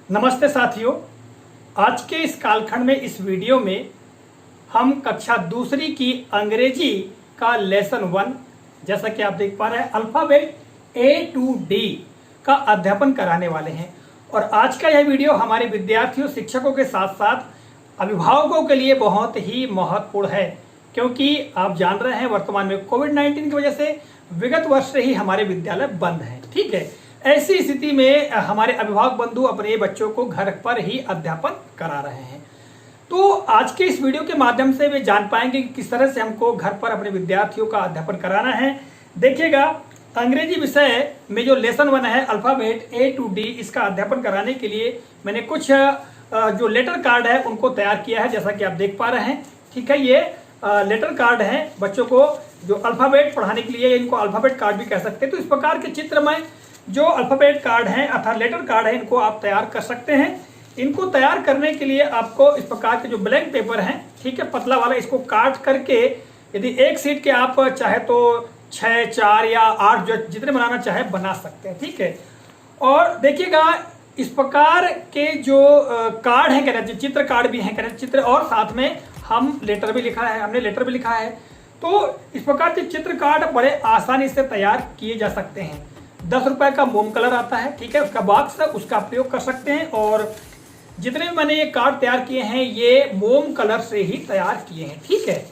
नमस्ते साथियों। आज के इस कालखंड में इस वीडियो में हम कक्षा दूसरी की अंग्रेजी का लेसन 1 जैसा कि आप देख पा रहे हैं अल्फाबेट A to D का अध्यापन कराने वाले हैं। और आज का यह वीडियो हमारे विद्यार्थियों शिक्षकों के साथ साथ अभिभावकों के लिए बहुत ही महत्वपूर्ण है, क्योंकि आप जान रहे हैं वर्तमान में कोविड-19 की वजह से विगत वर्ष से ही हमारे विद्यालय बंद हैं। ठीक है, ऐसी स्थिति में हमारे अभिभावक बंधु अपने बच्चों को घर पर ही अध्यापन करा रहे हैं। तो आज के इस वीडियो के माध्यम से वे जान पाएंगे कि किस तरह से हमको घर पर अपने विद्यार्थियों का अध्यापन कराना है। देखिएगा, अंग्रेजी विषय में जो लेसन 1 है अल्फाबेट A to D, इसका अध्यापन कराने के लिए मैंने कुछ जो लेटर कार्ड है उनको तैयार किया है, जैसा कि आप देख पा रहे हैं। ठीक है, ये लेटर कार्ड है बच्चों को जो अल्फाबेट पढ़ाने के लिए, इनको अल्फाबेट कार्ड भी कह सकते हैं। तो इस प्रकार के चित्र में जो अल्फाबेट कार्ड हैं अर्थात लेटर कार्ड है, इनको आप तैयार कर सकते हैं। इनको तैयार करने के लिए आपको इस प्रकार के जो ब्लैंक पेपर हैं, ठीक है, पतला वाला, इसको काट करके यदि एक सीट के आप चाहे तो 6, 4 या 8 जो जितने बनाना चाहे बना सकते हैं। ठीक है, और देखिएगा इस प्रकार के जो कार्ड हैं, कह रहे चित्र कार्ड भी हैं, कह रहे चित्र, और साथ में हम लेटर भी लिखा है, हमने लेटर भी लिखा है। तो इस प्रकार के चित्र कार्ड बड़े आसानी से तैयार किए जा सकते हैं। 10 रुपए का मोम कलर आता है, ठीक है, उसका बॉक्स है, उसका प्रयोग कर सकते हैं। और जितने भी मैंने ये कार्ड तैयार किए हैं ये मोम कलर से ही तैयार किए हैं। ठीक है,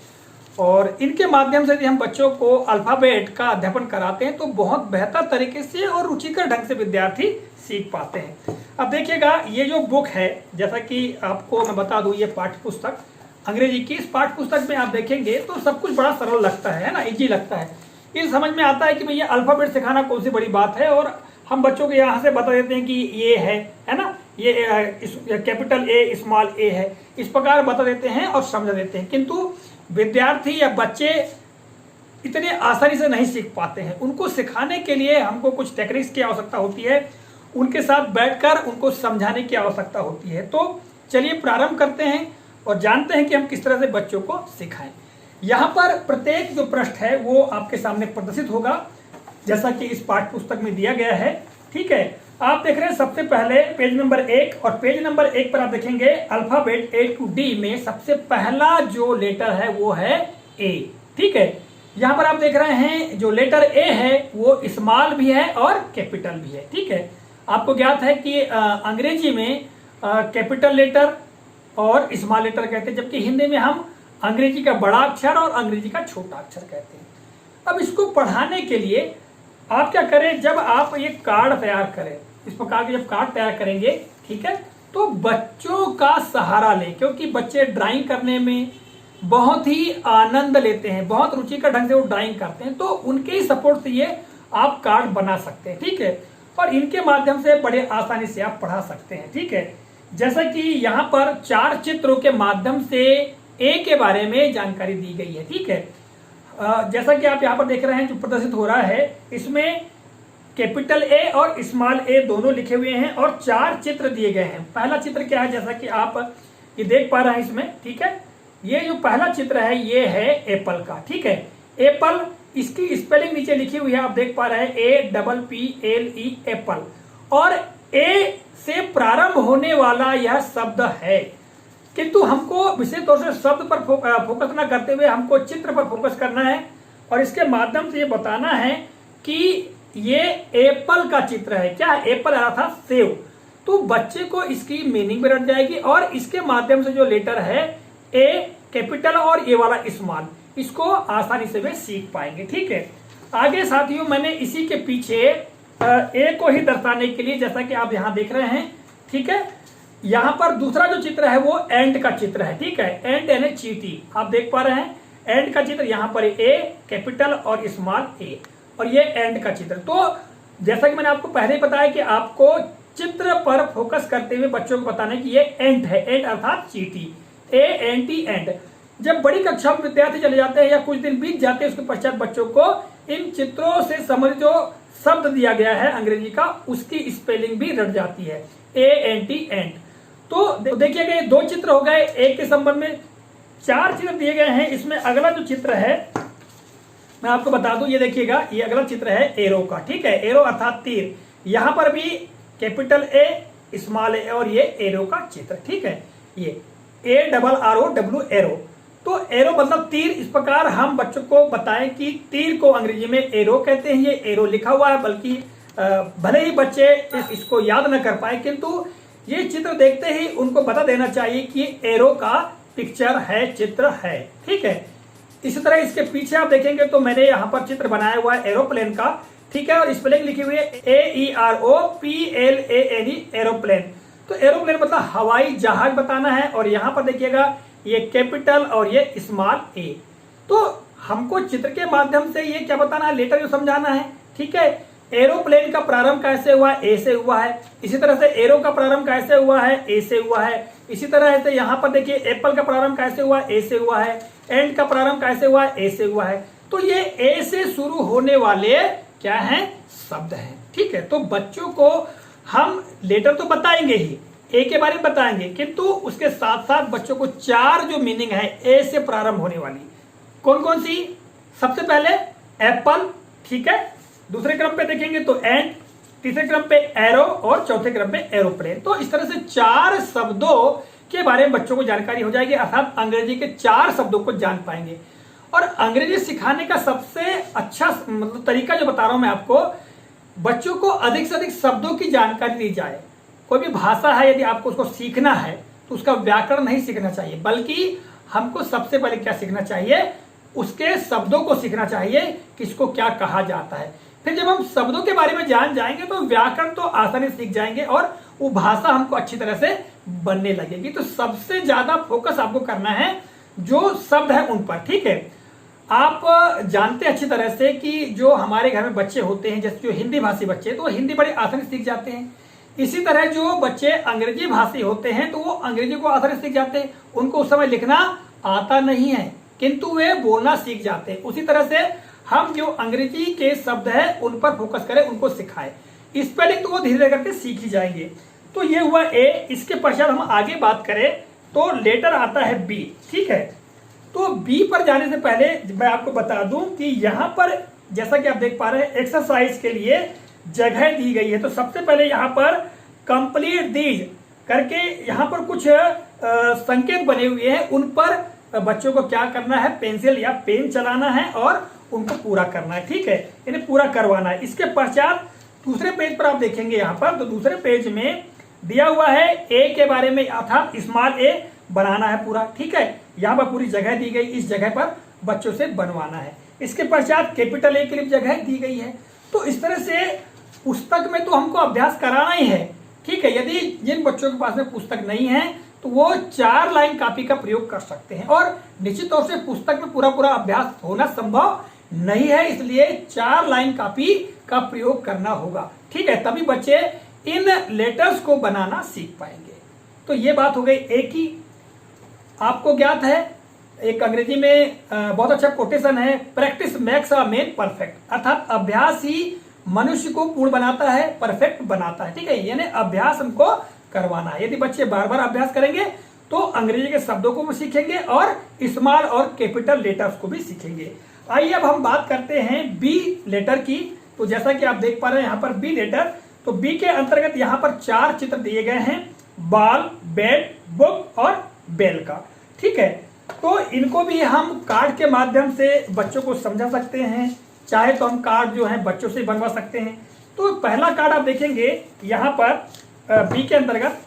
और इनके माध्यम से यदि हम बच्चों को अल्फाबेट का अध्यापन कराते हैं तो बहुत बेहतर तरीके से और रुचिकर ढंग से विद्यार्थी सीख पाते हैं। अब देखिएगा, ये जो बुक है, जैसा कि आपको मैं बता दूं, ये पाठ्य पुस्तक अंग्रेजी की, इस पाठ्य पुस्तक में आप देखेंगे तो सब कुछ बड़ा सरल लगता है ना, इजी लगता है। ये समझ में आता है कि भैया अल्फाबेट सिखाना कौन सी बड़ी बात है, और हम बच्चों को यहाँ से बता देते हैं कि ये है ना, ये कैपिटल A स्मॉल a है, इस प्रकार बता देते हैं और समझा देते हैं। किंतु विद्यार्थी या बच्चे इतने आसानी से नहीं सीख पाते हैं। उनको सिखाने के लिए हमको कुछ टेक्निक्स की आवश्यकता होती है, उनके साथ बैठकर उनको समझाने की आवश्यकता होती है। तो चलिए प्रारंभ करते हैं और जानते हैं कि हम किस तरह से बच्चों को सिखाएं। यहाँ पर प्रत्येक जो पृष्ठ है वो आपके सामने प्रदर्शित होगा, जैसा कि इस पाठ्य पुस्तक में दिया गया है। ठीक है, आप देख रहे हैं सबसे पहले पेज नंबर 1, और पेज नंबर 1 पर आप देखेंगे अल्फाबेट A to D में सबसे पहला जो लेटर है वो है A। ठीक है, यहाँ पर आप देख रहे हैं जो लेटर A है वो स्मॉल भी है और कैपिटल भी है। ठीक है, आपको ज्ञात है कि अंग्रेजी में कैपिटल लेटर और स्मॉल लेटर कहते हैं, जबकि हिंदी में हम अंग्रेजी का बड़ा अक्षर और अंग्रेजी का छोटा अक्षर कहते हैं। अब इसको पढ़ाने के लिए आप क्या करें, जब आप ये कार्ड तैयार करें, इस प्रकार के जब कार्ड तैयार करेंगे, ठीक है, तो बच्चों का सहारा लें, क्योंकि बच्चे ड्राइंग करने में बहुत ही आनंद लेते हैं, बहुत रुचि का ढंग से वो ड्राइंग करते हैं। तो उनके ही सपोर्ट से ये आप कार्ड बना सकते हैं। ठीक है, और इनके माध्यम से बड़े आसानी से आप पढ़ा सकते हैं। ठीक है, जैसा कि यहाँ पर 4 चित्रों के माध्यम से A के बारे में जानकारी दी गई है। ठीक है, जैसा कि आप यहाँ पर देख रहे हैं जो प्रदर्शित हो रहा है, इसमें कैपिटल A और स्मॉल a दोनों लिखे हुए हैं और 4 चित्र दिए गए हैं। पहला चित्र क्या है, जैसा कि आप ये देख पा रहे हैं इसमें। ठीक है, ये जो पहला चित्र है ये है एप्पल का। ठीक है, एप्पल, इसकी स्पेलिंग नीचे लिखी हुई है, आप देख पा रहे हैं APPLE एप्पल, और A से प्रारंभ होने वाला यह शब्द है। किंतु हमको विशेष तौर से शब्द पर फोकस न करते हुए हमको चित्र पर फोकस करना है, और इसके माध्यम से ये बताना है कि ये एप्पल का चित्र है। क्या है? एप्पल अर्थात सेव। तो बच्चे को इसकी मीनिंग भी रट जाएगी, और इसके माध्यम से जो लेटर है A कैपिटल और A वाला स्मॉल, इसको आसानी से वे सीख पाएंगे। ठीक है, आगे साथियों मैंने इसी के पीछे A को ही दर्शाने के लिए, जैसा कि आप यहाँ देख रहे हैं, ठीक है, यहाँ पर दूसरा जो चित्र है वो एंड का चित्र है। ठीक है, एंड यानी चींटी, आप देख पा रहे हैं एंड का चित्र, यहाँ पर A कैपिटल और स्मॉल a, और ये एंड का चित्र। तो जैसा कि मैंने आपको पहले ही बताया कि आपको चित्र पर फोकस करते हुए बच्चों को बताना है कि ये एंड है, एंड अर्थात चींटी, ANT एंड। जब बड़ी कक्षा में विद्यार्थी चले जाते हैं या कुछ दिन बीत जाते हैं, उसके पश्चात बच्चों को इन चित्रों से संबंधित जो शब्द दिया गया है अंग्रेजी का, उसकी स्पेलिंग भी रट जाती है, ANT एंड। तो देखिएगा ये 2 चित्र हो गए, एक के संबंध में 4 चित्र दिए गए हैं। इसमें अगला जो चित्र है मैं आपको बता दूं, ये देखिएगा, ये अगला चित्र है एरो का। ठीक है, एरो अर्थात तीर। यहां पर भी कैपिटल A स्मॉल ए और ये एरो का चित्र, ठीक है, ये ARROW एरो। तो एरो मतलब तीर। इस प्रकार हम बच्चों को बताएं कि तीर को अंग्रेजी में एरो कहते हैं। ये एरो लिखा हुआ है, बल्कि भले ही बच्चे इसको याद न कर पाए, किंतु ये चित्र देखते ही उनको बता देना चाहिए कि एरो का पिक्चर है, चित्र है, ठीक है। इसी तरह इसके पीछे आप देखेंगे तो मैंने यहाँ पर चित्र बनाया हुआ है एरोप्लेन का, ठीक है, और स्पेलिंग लिखी हुई है AEROPLANE एरोप्लेन। तो एरोप्लेन मतलब हवाई जहाज बताना है। और यहाँ पर देखिएगा ये कैपिटल और ये स्मॉल ए। तो हमको चित्र के माध्यम से ये क्या बताना है, लेटर जो समझाना है, ठीक है। एरोप्लेन का प्रारंभ कैसे हुआ, ए से हुआ है। इसी तरह से एरो का प्रारंभ कैसे हुआ है, ए से हुआ है। इसी तरह से यहाँ पर देखिए एप्पल का प्रारंभ कैसे हुआ, ए से हुआ है। एंड का प्रारंभ कैसे हुआ, ए से हुआ है। तो ये ए से शुरू होने वाले क्या हैं, शब्द हैं, ठीक है। तो बच्चों को हम लेटर तो बताएंगे ही, ए के बारे में बताएंगे, किंतु उसके साथ साथ बच्चों को 4 जो मीनिंग है ए से प्रारंभ होने वाली, कौन कौन सी। सबसे पहले एप्पल, ठीक है, दूसरे क्रम पे देखेंगे तो एंड, तीसरे क्रम पे एरो और चौथे क्रम पे एरोप्लेन। तो इस तरह से 4 शब्दों के बारे में बच्चों को जानकारी हो जाएगी, अर्थात अंग्रेजी के 4 शब्दों को जान पाएंगे। और अंग्रेजी सिखाने का सबसे अच्छा मतलब तरीका जो बता रहा हूं मैं आपको, बच्चों को अधिक से अधिक शब्दों की जानकारी दी जाए। कोई भी भाषा है, यदि आपको उसको सीखना है तो उसका व्याकरण नहीं सीखना चाहिए, बल्कि हमको सबसे पहले क्या सीखना चाहिए, उसके शब्दों को सीखना चाहिए कि इसको क्या कहा जाता है। फिर जब हम शब्दों के बारे में जान जाएंगे तो व्याकरण तो आसानी से सीख जाएंगे और वो भाषा हमको अच्छी तरह से बनने लगेगी। तो सबसे ज्यादा फोकस आपको करना है जो शब्द है उन पर, ठीक है। आप जानते हैं अच्छी तरह से कि जो हमारे घर में बच्चे होते हैं, जैसे जो हिंदी भाषी बच्चे, तो हिंदी बड़ी आसानी से सीख जाते हैं। इसी तरह जो बच्चे अंग्रेजी भाषी होते हैं तो वो अंग्रेजी को आसानी से सीख जाते हैं। उनको उस समय लिखना आता नहीं है, किंतु वे बोलना सीख जाते हैं। उसी तरह से हम जो अंग्रेजी के शब्द है उन पर फोकस करें, उनको सिखाएं। स्पेलिंग तो वो धीरे धीरे करके सीख ही जाएंगे। तो ये हुआ ए। इसके पश्चात हम आगे बात करें तो लेटर आता है बी, ठीक है। तो बी पर जाने से पहले मैं आपको बता दूं कि यहाँ पर जैसा कि आप देख पा रहे हैं एक्सरसाइज के लिए जगह दी गई है। तो सबसे पहले यहाँ पर कंप्लीट दीज करके यहाँ पर कुछ संकेत बने हुए हैं, उन पर बच्चों को क्या करना है, पेंसिल या पेन चलाना है और उनको पूरा करना है, ठीक है, इन्हें पूरा करवाना है। इसके पश्चात दूसरे पेज पर आप देखेंगे यहाँ पर, तो दूसरे पेज में दिया हुआ है ए के बारे में, अर्थात स्मॉल ए बनाना है पूरा, ठीक है। यहाँ पर पूरी जगह दी गई, इस जगह पर बच्चों से बनवाना है। इसके पश्चात कैपिटल ए के लिए जगह दी गई है। तो इस तरह से पुस्तक में तो हमको अभ्यास कराना ही है, ठीक है। यदि जिन बच्चों के पास में पुस्तक नहीं है तो वो 4 लाइन कॉपी का प्रयोग कर सकते हैं। और निश्चित तौर से पुस्तक में पूरा पूरा अभ्यास होना संभव नहीं है, इसलिए 4 लाइन कॉपी का प्रयोग करना होगा, ठीक है, तभी बच्चे इन लेटर्स को बनाना सीख पाएंगे। तो ये बात हो गई एक ही। आपको ज्ञात है एक अंग्रेजी में बहुत अच्छा कोटेशन है, practice makes a man perfect, अर्थात अभ्यास ही मनुष्य को पूर्ण बनाता है, परफेक्ट बनाता है, ठीक है। यानी अभ्यास हमको करवाना है। यदि बच्चे बार बार अभ्यास करेंगे तो अंग्रेजी के शब्दों को भी सीखेंगे और स्मॉल और कैपिटल लेटर्स को भी सीखेंगे। आइए अब हम बात करते हैं बी लेटर की। तो जैसा कि आप देख पा रहे हैं यहाँ पर बी लेटर, तो बी के अंतर्गत यहाँ पर 4 चित्र दिए गए हैं, बॉल, बैट, बुक और बेल का, ठीक है। तो इनको भी हम कार्ड के माध्यम से बच्चों को समझा सकते हैं, चाहे तो हम कार्ड जो है बच्चों से बनवा सकते हैं। तो पहला कार्ड आप देखेंगे यहाँ पर बी के अंतर्गत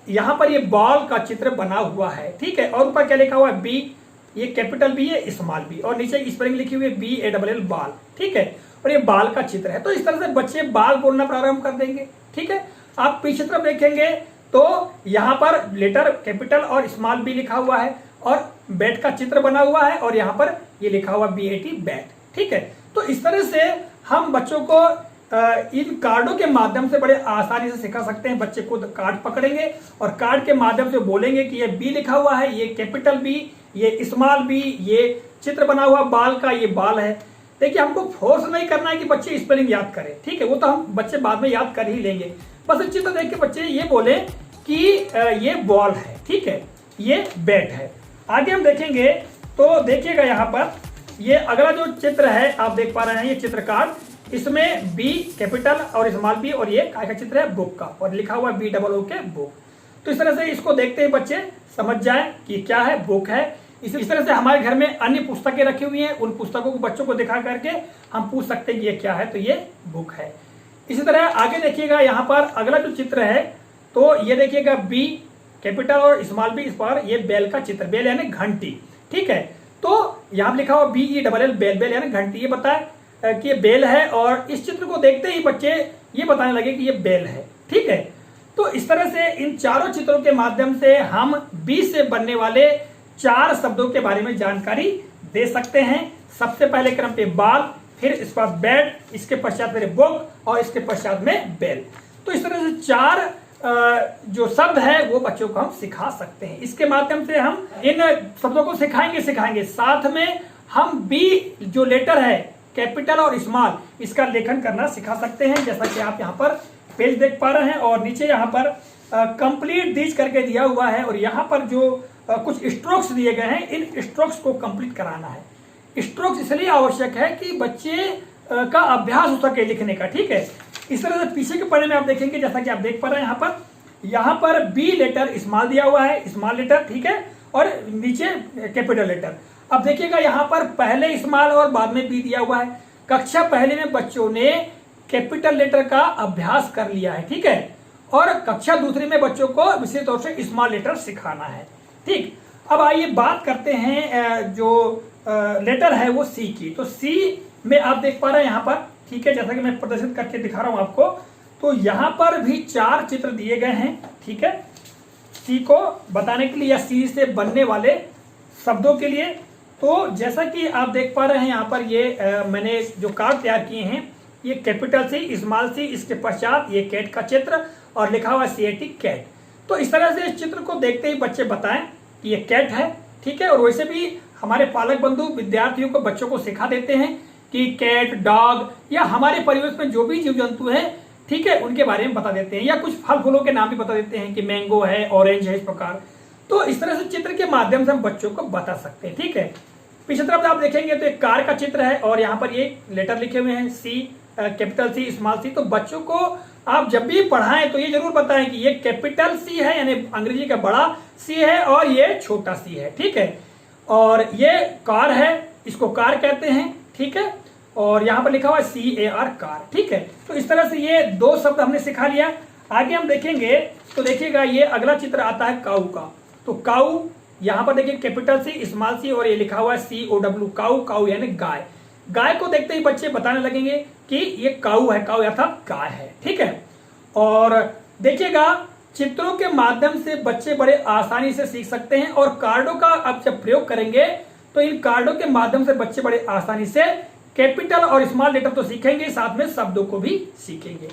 यहाँ पर ये बॉल का चित्र बना हुआ है, ठीक है। और ऊपर क्या लिखा हुआ है, बी, ये कैपिटल बी है, स्मॉल बी, और नीचे स्पेलिंग लिखी हुई है BALL बॉल, ठीक है। और ये बाल का चित्र है। तो इस तरह से बच्चे बाल बोलना प्रारंभ कर देंगे, ठीक है। आप पीछे तरफ देखेंगे तो यहाँ पर लेटर कैपिटल और स्मॉल बी लिखा हुआ है और बैट का चित्र बना हुआ है और यहाँ पर ये लिखा हुआ BAT बैट, ठीक है। तो इस तरह से हम बच्चों को इन कार्डों के माध्यम से बड़े आसानी से सिखा सकते हैं। बच्चे खुद कार्ड पकड़ेंगे और कार्ड के माध्यम से बोलेंगे कि ये बी लिखा हुआ है, ये कैपिटल बी, ये स्मॉल बी, ये चित्र बना हुआ बाल का, ये बाल है। देखिए हमको फोर्स नहीं करना है कि बच्चे स्पेलिंग याद करें, ठीक है, वो तो हम बच्चे बाद में याद कर ही लेंगे। बस चित्र देख के बच्चे ये बोले कि ये बॉल है, ठीक है, ये बैट है। आगे हम देखेंगे तो देखिएगा यहाँ पर ये अगला जो चित्र है आप देख पा रहे हैं, ये चित्रकार, इसमें बी कैपिटल और स्मॉल बी और ये काय का चित्र है बुक का और लिखा हुआ बी डबल ओ के बुक। तो इस तरह से इसको देखते ही बच्चे समझ जाए कि क्या है, बुक है। इस तरह से हमारे घर में अन्य पुस्तकें रखी हुई हैं, उन पुस्तकों को बच्चों को दिखा करके हम पूछ सकते हैं कि ये क्या है, तो ये बुक है। इसी तरह आगे देखिएगा यहाँ पर अगला जो चित्र है, तो ये देखिएगा बी कैपिटल और स्मॉल बी, इस पर ये बेल का चित्र, बेल यानी घंटी, ठीक है। तो यहाँ लिखा हुआ B E double L, bell, bell यानी घंटी, ये बताए कि ये बेल है और इस चित्र को देखते ही बच्चे ये बताने लगे कि ये बेल है, ठीक है। तो इस तरह से इन चारों चित्रों के माध्यम से हम बी से बनने वाले 4 शब्दों के बारे में जानकारी दे सकते हैं। सबसे पहले क्रम पे बाल, फिर इस पर बेड, इसके पश्चात मेरे बुक और इसके पश्चात में बेल। तो इस तरह से 4 जो शब्द है वो बच्चों को हम सिखा सकते हैं। इसके माध्यम से हम इन शब्दों को सिखाएंगे, साथ में हम बी जो लेटर है कैपिटल और स्मॉल, इसका लेखन करना सिखा सकते हैं। जैसा कि आप यहाँ पर पेज देख पा रहे हैं और नीचे यहाँ पर कंप्लीट दीज करके दिया हुआ है और यहाँ पर जो कुछ स्ट्रोक्स दिए गए हैं, इन स्ट्रोक्स को कंप्लीट कराना है। स्ट्रोक्स इसलिए आवश्यक है कि बच्चे का अभ्यास हो सके लिखने का, ठीक है। इस तरह से पीछे के पन्ने में आप देखेंगे, जैसा कि आप देख पा रहे हैं यहाँ पर बी लेटर स्मॉल दिया हुआ है, स्मॉल लेटर, ठीक है, और नीचे कैपिटल लेटर। अब देखिएगा यहाँ पर पहले स्मॉल और बाद में बी दिया हुआ है। कक्षा पहले में बच्चों ने कैपिटल लेटर का अभ्यास कर लिया है, ठीक है, और कक्षा दूसरी में बच्चों को विशेष तौर से स्मॉल लेटर सिखाना है, ठीक। अब आइए बात करते हैं जो लेटर है वो सी की। तो सी में आप देख पा रहे हैं यहाँ पर, ठीक है, जैसा कि मैं प्रदर्शित करके दिखा रहा हूं आपको। तो यहाँ पर भी 4 चित्र दिए गए हैं, ठीक है, सी को बताने के लिए या सी से बनने वाले शब्दों के लिए। तो जैसा कि आप देख पा रहे हैं यहाँ पर ये मैंने जो कार्ड तैयार किए हैं, ये कैपिटल सी, स्मॉल सी, इसके पश्चात ये कैट का चित्र और लिखा हुआ CAT कैट। तो इस तरह से इस चित्र को देखते ही बच्चे बताएं कि ये कैट है, ठीक है। और वैसे भी हमारे पालक बंधु विद्यार्थियों को, बच्चों को सिखा देते हैं कि कैट, डॉग या हमारे परिवेश में जो भी जीव जंतु है, ठीक है, उनके बारे में बता देते हैं, या कुछ फल फूलों के नाम भी बता देते हैं कि मैंगो है, ऑरेंज है, इस प्रकार। तो इस तरह से चित्र के माध्यम से हम बच्चों को बता सकते हैं, ठीक है। पीछे तरफ आप देखेंगे तो एक कार का चित्र है और यहाँ पर ये लेटर लिखे हुए हैं, सी कैपिटल सी, स्मॉल सी। तो बच्चों को आप जब भी पढ़ाएं तो ये जरूर बताएं कि ये कैपिटल सी है, यानी अंग्रेजी का बड़ा सी है, और ये छोटा सी है, ठीक है। और ये कार है, इसको कार कहते हैं, ठीक है, और यहाँ पर लिखा हुआ है CAR कार, ठीक है। तो इस तरह से ये 2 शब्द हमने सिखा लिया। आगे हम देखेंगे तो देखिएगा ये अगला चित्र आता है काऊ का। तो काऊ, यहाँ पर देखिए कैपिटल सी, स्मॉल सी और ये लिखा हुआ है COW, काऊ, काऊ यानी गाय। गाय को देखते ही बच्चे बताने लगेंगे कि ये काऊ है, काऊ अर्थात गाय है, ठीक है। और देखिएगा चित्रों के माध्यम से बच्चे बड़े आसानी से सीख सकते हैं और कार्डों का अब जब प्रयोग करेंगे तो इन कार्डों के माध्यम से बच्चे बड़े आसानी से कैपिटल और स्मॉल लेटर तो सीखेंगे, साथ में शब्दों को भी सीखेंगे।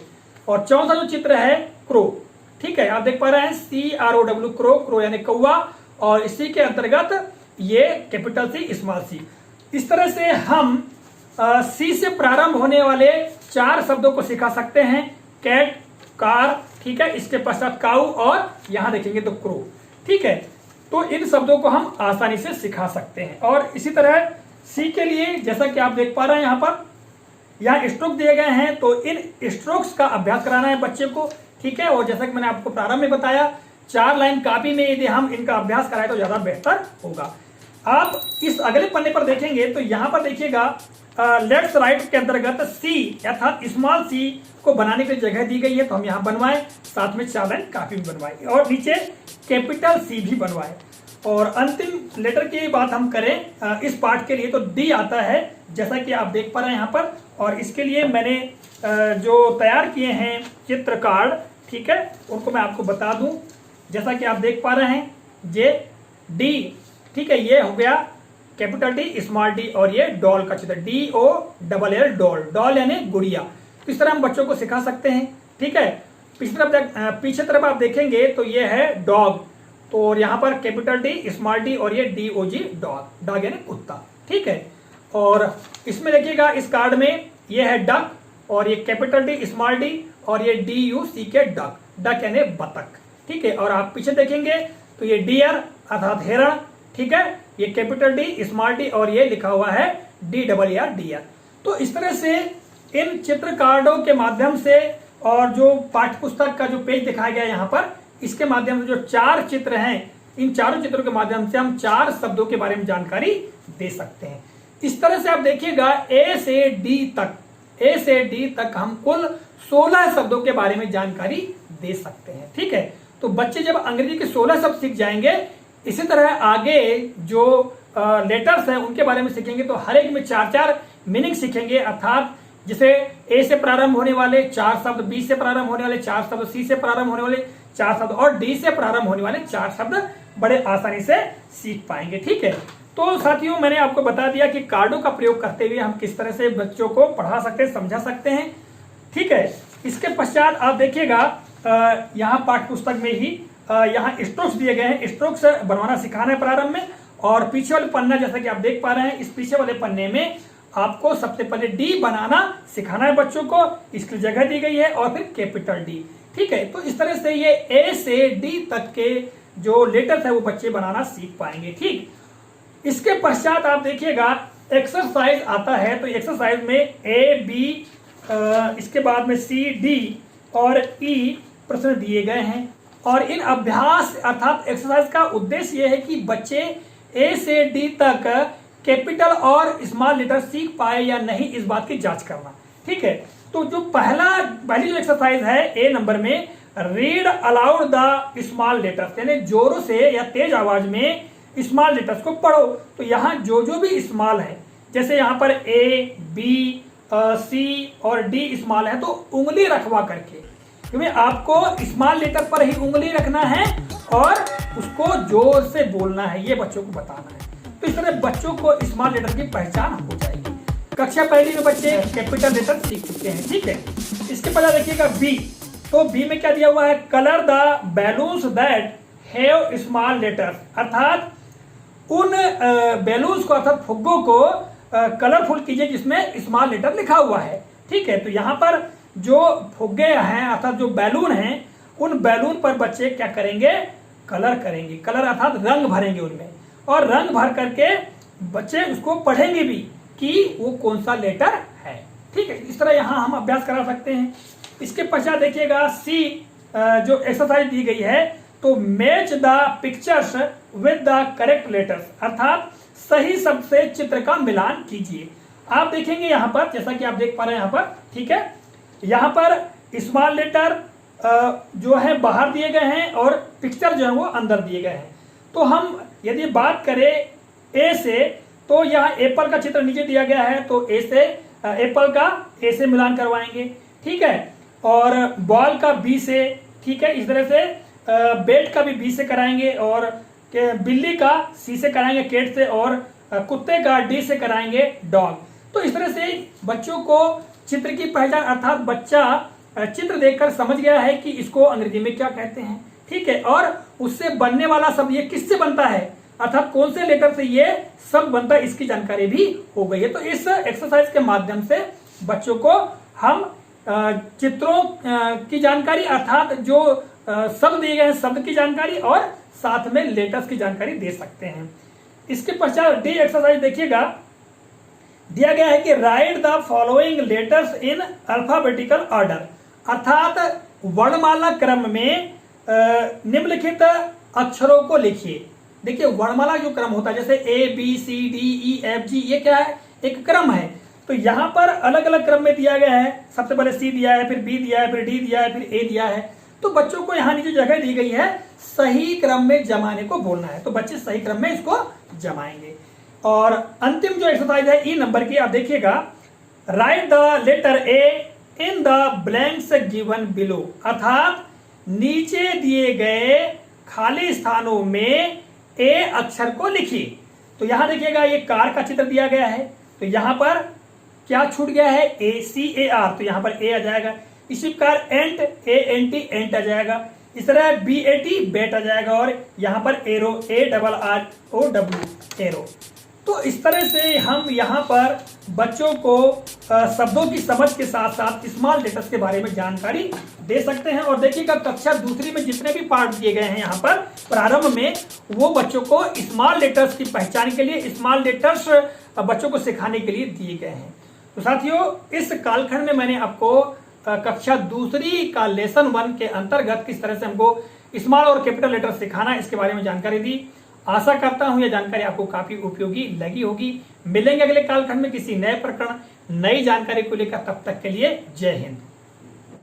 और चौथा जो चित्र है क्रो, ठीक है, आप देख पा रहे हैं CROW, क्रो, क्रो यानी कौवा, और इसी के अंतर्गत ये कैपिटल सी, स्मॉल सी। इस तरह से हम सी से प्रारंभ होने वाले 4 शब्दों को सिखा सकते हैं, कैट, कार, ठीक है, इसके पश्चात काऊ और यहां देखेंगे तो क्रो, ठीक है। तो इन शब्दों को हम आसानी से सिखा सकते हैं। और इसी तरह सी के लिए जैसा कि आप देख पा रहे हैं यहाँ स्ट्रोक दिए गए हैं, तो इन स्ट्रोक्स का अभ्यास कराना है बच्चे को, ठीक है। और जैसा कि मैंने आपको प्रारंभ में बताया, 4 लाइन कॉपी में यदि हम इनका अभ्यास कराएं तो ज्यादा बेहतर होगा। आप इस अगले पन्ने पर देखेंगे तो यहाँ पर देखिएगा लेफ्ट राइट के अंतर्गत सी अर्थात स्मॉल सी को बनाने के लिए जगह दी गई है, तो हम यहाँ बनवाएं, साथ में 4 लाइन कॉपी भी बनवाएं और नीचे कैपिटल सी भी बनवाएं। और अंतिम लेटर की बात हम करें इस पार्ट के लिए तो डी आता है, जैसा कि आप देख पा रहे हैं यहाँ पर। और इसके लिए मैंने जो तैयार किए हैं चित्र कार्ड, ठीक है, उनको मैं आपको बता दूं। जैसा कि आप देख पा रहे हैं जे डी, ठीक है, ये हो गया कैपिटल डी, स्मॉल डी, और ये डॉल का चित्र DOLL, डॉल, डॉल यानी गुड़िया। तो इस तरह हम बच्चों को सिखा सकते हैं, ठीक है। पीछे तरफ आप देखेंगे तो ये है डॉग, तो यहाँ पर कैपिटल डी, स्मॉल डी और ये DOG, डॉग, डॉग यानी कुत्ता, ठीक है। और इसमें देखिएगा इस कार्ड में ये है डक, और ये कैपिटल डी, स्मॉल डी और ये DUCK, डक, डक यानी बतख, ठीक है। और आप पीछे देखेंगे तो ये डियर अर्थात हिरण, ठीक है, ये कैपिटल डी, स्मॉल डी और ये लिखा हुआ है DER, डियर। तो इस तरह से इन चित्र कार्डों के माध्यम से और जो पाठ्य पुस्तक का जो पेज दिखाया गया है यहाँ पर, इसके माध्यम से जो 4 चित्र हैं, इन चारों चित्रों के माध्यम से हम 4 शब्दों के बारे में जानकारी दे सकते हैं। इस तरह से आप देखिएगा ए से डी तक हम कुल 16 शब्दों के बारे में जानकारी दे सकते हैं। ठीक है, तो बच्चे जब अंग्रेजी के 16 शब्द सीख जाएंगे, इसी तरह आगे जो लेटर्स हैं उनके बारे में सीखेंगे, तो हर एक में 4-4 मीनिंग सीखेंगे। अर्थात जिसे ए से प्रारंभ होने वाले 4 शब्द, बी से प्रारंभ होने वाले 4 शब्द, सी से प्रारंभ होने वाले 4 शब्द और डी से प्रारंभ होने वाले 4 शब्द बड़े आसानी से सीख पाएंगे। ठीक है, तो साथियों मैंने आपको बता दिया कि कार्डों का प्रयोग करते हुए हम किस तरह से बच्चों को पढ़ा सकते हैं, समझा सकते हैं। ठीक है, इसके पश्चात आप देखिएगा यहाँ पाठ्य पुस्तक में ही यहाँ स्ट्रोक्स दिए गए हैं। स्ट्रोक्स बनवाना सिखाना है प्रारंभ में, और पीछे वाले पन्ना जैसा कि आप देख पा रहे हैं, इस पीछे वाले पन्ने में आपको सबसे पहले डी बनाना सिखाना है बच्चों को, इसकी जगह दी गई है, और फिर कैपिटल डी। ठीक है, तो इस तरह से ये ए से डी तक के जो लेटर्स है वो बच्चे बनाना सीख पाएंगे। ठीक, इसके पश्चात आप देखिएगा एक्सरसाइज आता है, तो एक्सरसाइज में ए बी इसके बाद में सी डी और ई प्रश्न दिए गए हैं, और इन अभ्यास अर्थात एक्सरसाइज का उद्देश्य यह है कि बच्चे ए से डी तक कैपिटल और स्मॉल लेटर सीख पाए या नहीं, इस बात की जांच करना। ठीक है, तो जो पहली जो एक्सरसाइज है ए नंबर में, read aloud the small letters, यानी जोरों से या तेज आवाज में स्मॉल लेटर्स को पढ़ो। तो यहाँ जो भी स्मॉल है, जैसे यहाँ पर ए बी सी और डी स्मॉल है, तो उंगली रखवा करके, क्योंकि आपको स्मॉल लेटर पर ही उंगली रखना है और उसको जोर से बोलना है, ये बच्चों को बताना है। तो इस तरह बच्चों को स्मॉल लेटर की पहचान हो जाएगी। कक्षा पहली में बच्चे कैपिटल लेटर सीख चुके हैं। ठीक है, इसके बाद देखिएगा बी, तो बी में क्या दिया हुआ है, colour the balloons that have small letters, अर्थात उन बैलून्स को अर्थात फुग्गों को कलरफुल कीजिए जिसमें स्मॉल लेटर लिखा हुआ है। ठीक है, तो यहाँ पर जो फुग्गे हैं अर्थात जो बैलून हैं, उन बैलून पर बच्चे क्या करेंगे, कलर करेंगे। कलर अर्थात रंग भरेंगे उनमें, और रंग भर करके बच्चे उसको पढ़ेंगे भी कि वो कौन सा लेटर है। ठीक है, इस तरह यहाँ हम अभ्यास करा सकते हैं। इसके पश्चात देखिएगा सी जो एक्सरसाइज दी गई है, तो match the pictures with the correct letters, अर्थात सही शब्द से चित्र का मिलान कीजिए। आप देखेंगे यहाँ पर, जैसा कि आप देख पा रहे हैं यहाँ पर, ठीक है, यहाँ पर स्मॉल लेटर जो है बाहर दिए गए हैं और पिक्चर जो है वो अंदर दिए गए हैं। तो हम यदि बात करें ए से, तो यहाँ एप्पल का चित्र नीचे दिया गया है, तो ए से एप्पल का ए से मिलान करवाएंगे। ठीक है, और बॉल का बी से, ठीक है, इस तरह से बेट का भी बी से कराएंगे, और बिल्ली का सी से कराएंगे कैट से, और कुत्ते का डी से कराएंगे डॉग। तो इस तरह से बच्चों को चित्र की पहचान, अर्थात बच्चा चित्र देखकर समझ गया है कि इसको अंग्रेजी में क्या कहते हैं। ठीक है, और उससे बनने वाला शब्द ये किससे बनता है, अर्थात कौन से लेटर से ये शब्द बनता है, इसकी जानकारी भी हो गई है। तो इस एक्सरसाइज के माध्यम से बच्चों को हम चित्रों की जानकारी, अर्थात जो शब्द दिए गए हैं शब्द की जानकारी, और साथ में लेटर्स की जानकारी दे सकते हैं। इसके पश्चात डी एक्सरसाइज देखिएगा, दिया गया है कि right the following letters in alphabetical order, अर्थात वर्णमाला क्रम में निम्नलिखित अक्षरों को लिखिए। देखिए वर्णमाला जो क्रम होता है, जैसे A B C D E F G, ये क्या है, एक क्रम है। तो यहाँ पर अलग अलग क्रम में दिया गया है, सबसे पहले सी दिया है, फिर बी दिया है, फिर डी दिया है, फिर ए दिया है। तो बच्चों को यहाँ नीचे जगह दी गई है, सही क्रम में जमाने को बोलना है, तो बच्चे सही क्रम में इसको जमाएंगे। और अंतिम जो एक्सरसाइज है ई नंबर की, आप देखिएगा, write the letter A in the blanks given below, अर्थात नीचे दिए गए खाली स्थानों में ए अक्षर को लिखिए। तो यहां देखिएगा ये कार का चित्र दिया गया है, तो यहां पर क्या छूट गया है, ए सी ए आर, तो यहां पर ए आ जाएगा। इसी प्रकार एंट, ए एन टी एंट आ जाएगा। इस तरह बी ए टी बेट आ जाएगा, और यहां पर arrow, A double R O W arrow. तो इस तरह से हम यहाँ पर बच्चों को शब्दों की समझ के साथ साथ स्मॉल लेटर्स के बारे में जानकारी दे सकते हैं। और देखिएगा कक्षा दूसरी में जितने भी पार्ट दिए गए हैं यहाँ पर प्रारंभ में, वो बच्चों को स्मॉल लेटर्स की पहचान के लिए, स्मॉल लेटर्स बच्चों को सिखाने के लिए दिए गए हैं। तो साथियों, इस कालखंड में मैंने आपको कक्षा दूसरी का लेसन 1 के अंतर्गत किस तरह से हमको स्मॉल और कैपिटल लेटर सिखाना है इसके बारे में जानकारी दी। आशा करता हूं यह जानकारी आपको काफी उपयोगी लगी होगी। मिलेंगे अगले कालखंड में किसी नए प्रकरण, नई जानकारी को लेकर। तब तक के लिए जय हिंद।